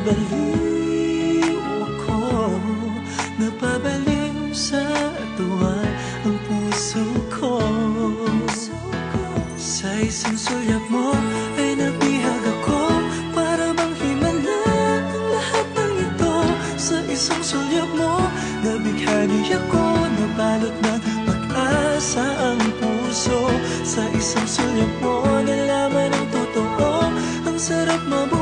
Napabaliw ako, napabaliw sa tuwa ang puso ko. Sa isang sulyap mo ay nabihag ako, para bang himala ang lahat ng ito. Sa isang sulyap mo, nabighani ako, nabalot ng pag-asa ang puso. Sa isang sulyap mo, nalaman ang totoo, ang sarap mabuhay.